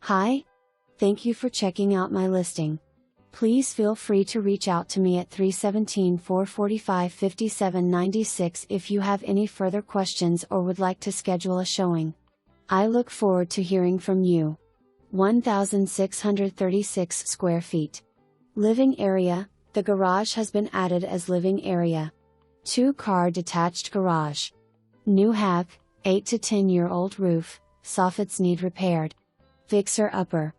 Hi! Thank you for checking out my listing. Please feel free to reach out to me at 317-445-5796 if you have any further questions or would like to schedule a showing. I look forward to hearing from you. 1,636 square feet. Living area, the garage has been added as living area. 2-car detached garage. New HAVC, 8 to 10-year-old roof, soffits need repaired. Fixer upper.